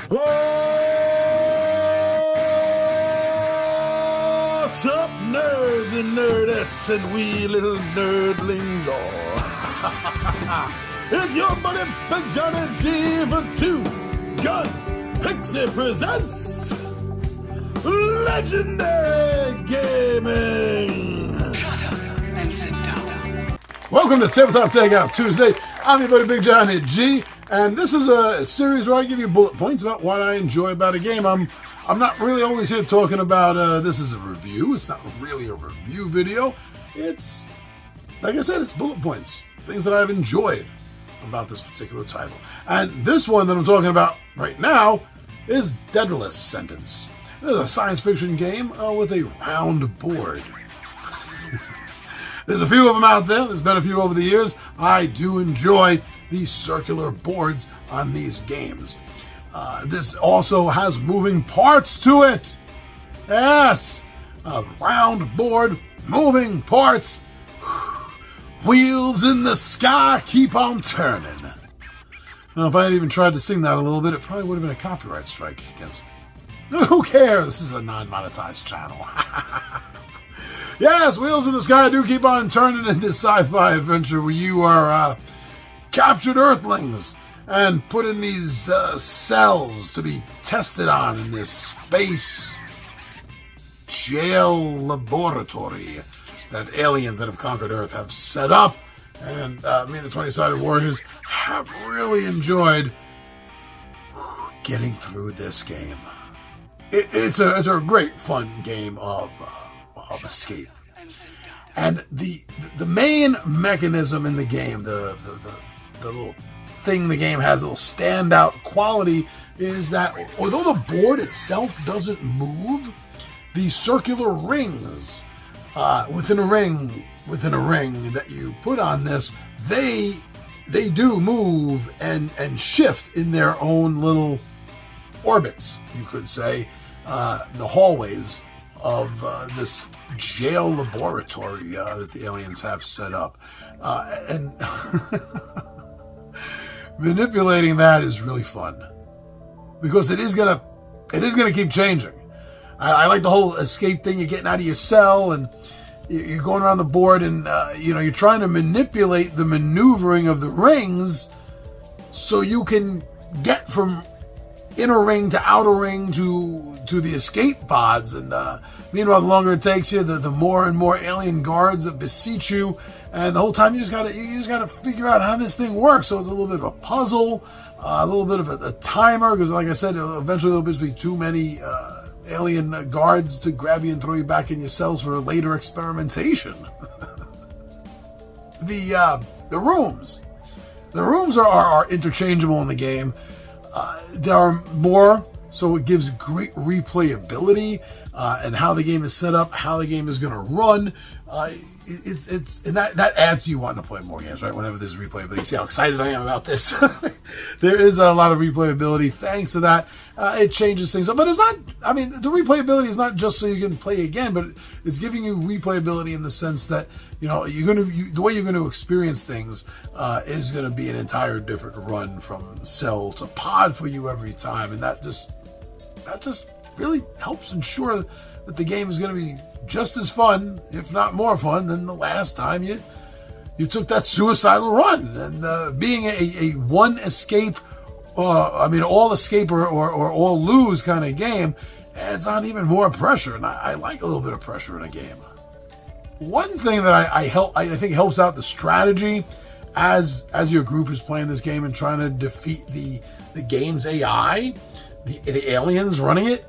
What's up, nerds and nerdettes and wee little nerdlings all? It's your buddy Big Johnny G for Two Gun Pixie presents Legendary Gaming. Shut up and sit down. Welcome to Tabletop Takeout Tuesday. I'm your buddy Big Johnny G, and this is a series where I give you bullet points about what I enjoy about a game. I'm not really always here talking about this is a review. It's not really a review video. It's, like I said, it's bullet points. Things that I've enjoyed about this particular title. And this one that I'm talking about right now is Daedalus Sentence. It is a science fiction game with a round board. There's a few of them out there. There's been a few over the years. I do enjoy these circular boards on these games. This also has moving parts to it. Yes, a round board, moving parts. Wheels in the sky keep on turning. Now, if I had even tried to sing that a little bit, it probably would have been a copyright strike against me. Who cares? This is a non-monetized channel. Yes, Wheels in the Sky do keep on turning in this sci-fi adventure where you are captured Earthlings and put in these cells to be tested on in this space jail laboratory that aliens that have conquered Earth have set up. And me and the 20-Sided Warriors have really enjoyed getting through this game. It's a great, fun game of escape. And the main mechanism in the game, the little thing the game has, a little standout quality, is that although the board itself doesn't move, the circular rings within a ring that you put on this, they do move and shift in their own little orbits, you could say, the hallways of this jail laboratory that the aliens have set up. And manipulating that is really fun because it is gonna keep changing. I like the whole escape thing. You're getting out of your cell and you're going around the board, and you're trying to manipulate the maneuvering of the rings so you can get from inner ring to outer ring to the escape pods. And meanwhile, the longer it takes you, the more and more alien guards that beseech you, and the whole time you just gotta figure out how this thing works. So it's a little bit of a puzzle, a little bit of a timer, because like I said, eventually there'll just be too many alien guards to grab you and throw you back in your cells for later experimentation. The rooms are interchangeable in the game. There are more, so it gives great replayability and how the game is set up, how the game is going to run. And that adds to you wanting to play more games, right? Whenever there's replayability, see how excited I am about this. There is a lot of replayability thanks to that. It changes things up, but it's not. I mean, the replayability is not just so you can play again, but it's giving you replayability in the sense that the way you're going to experience things is going to be an entire different run from cell to pod for you every time, and that just really helps ensure that the game is going to be just as fun, if not more fun, than the last time you took that suicidal run. And being a one escape, all escape or all lose kind of game adds on even more pressure, and I like a little bit of pressure in a game. One thing that I think helps out the strategy as your group is playing this game and trying to defeat the game's AI, the aliens running it,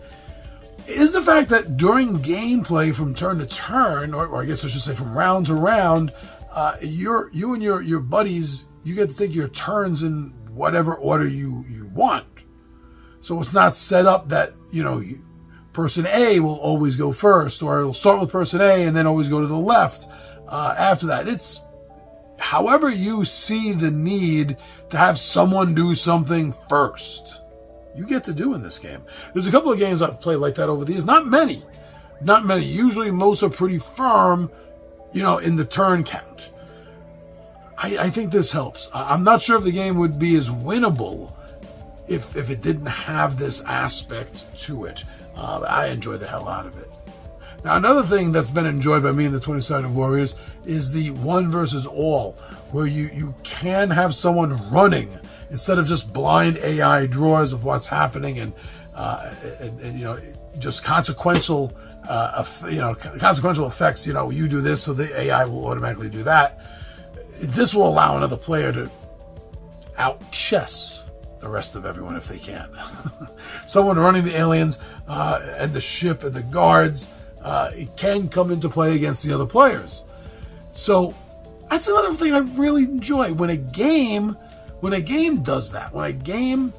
is the fact that during gameplay from turn to turn, or I guess I should say from round to round, you and your buddies, you get to take your turns in whatever order you want. So it's not set up that, person A will always go first, or it'll start with person A and then always go to the left after that. It's however you see the need to have someone do something first, you get to do in this game. There's a couple of games I've played like that over the years. Not many. Usually most are pretty firm, in the turn count. I think this helps. I'm not sure if the game would be as winnable if it didn't have this aspect to it. I enjoy the hell out of it. Now, another thing that's been enjoyed by me and the 20-Sided Warriors is the one versus all, where you can have someone running instead of just blind AI draws of what's happening and just consequential consequential effects. You do this, so the AI will automatically do that. This will allow another player to out-chess the rest of everyone if they can. Someone running the aliens and the ship and the guards it can come into play against the other players. So that's another thing I really enjoy when a game does that. When a game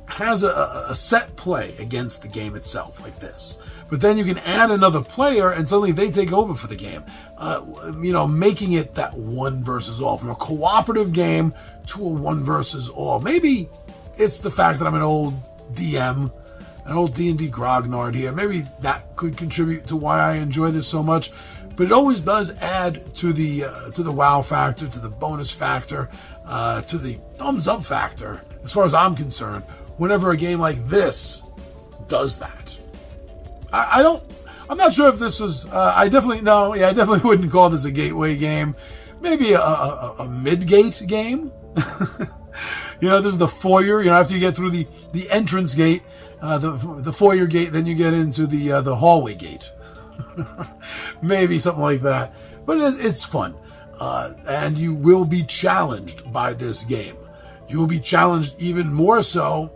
has a set play against the game itself like this, but then you can add another player and suddenly they take over for the game, making it that one versus all, from a cooperative game to a one versus all. Maybe it's the fact that I'm an old DM, an old D&D grognard here. Maybe that could contribute to why I enjoy this so much, but it always does add to the wow factor, to the bonus factor, to the thumbs up factor, as far as I'm concerned, whenever a game like this does that. I'm not sure if this was, I definitely wouldn't call this a gateway game. Maybe a mid-gate game. This is the foyer, after you get through the entrance gate, the foyer gate, then you get into the hallway gate. Maybe something like that. But it's fun. And you will be challenged by this game. You will be challenged even more so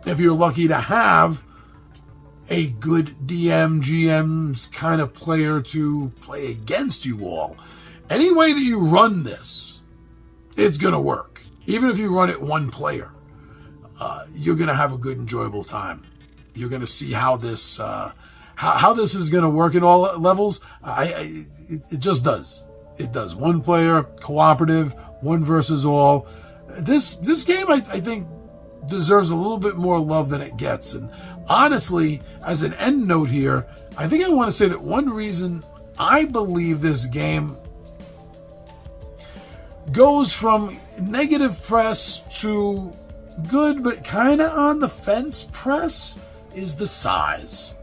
if you're lucky to have a good DM, GM's kind of player to play against you all. Any way that you run this, it's going to work. Even if you run it one player, you're going to have a good, enjoyable time. You're going to see how this is going to work in all levels. It just does. It does. One player, cooperative, one versus all. This game, I think, deserves a little bit more love than it gets. And honestly, as an end note here, I think I want to say that one reason I believe this game goes from negative press to good but kind of on the fence press is the size.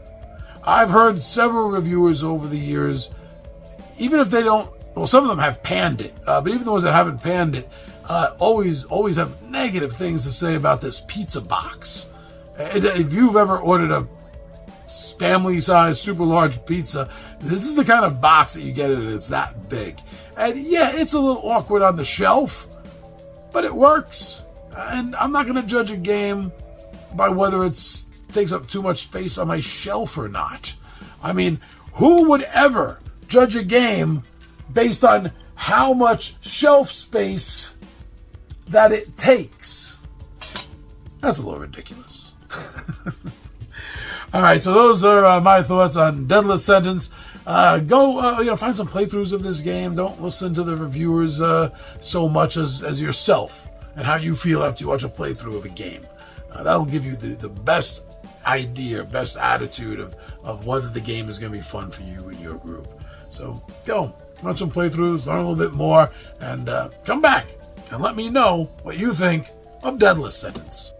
I've heard several reviewers over the years, even if they don't, well, some of them have panned it, but even the ones that haven't panned it, always have negative things to say about this pizza box. If you've ever ordered a family-sized, super large pizza, this is the kind of box that you get and it's that big. And yeah, it's a little awkward on the shelf, but it works. And I'm not going to judge a game by whether it takes up too much space on my shelf or not. I mean, who would ever judge a game based on how much shelf space that it takes? That's a little ridiculous. All right, so those are my thoughts on Daedalus Sentence. Go find some playthroughs of this game. Don't listen to the reviewers so much as yourself and how you feel after you watch a playthrough of a game. That'll give you the best idea, best attitude of whether the game is going to be fun for you and your group. So go watch some playthroughs, learn a little bit more, and come back and let me know what you think of Daedalus Sentence.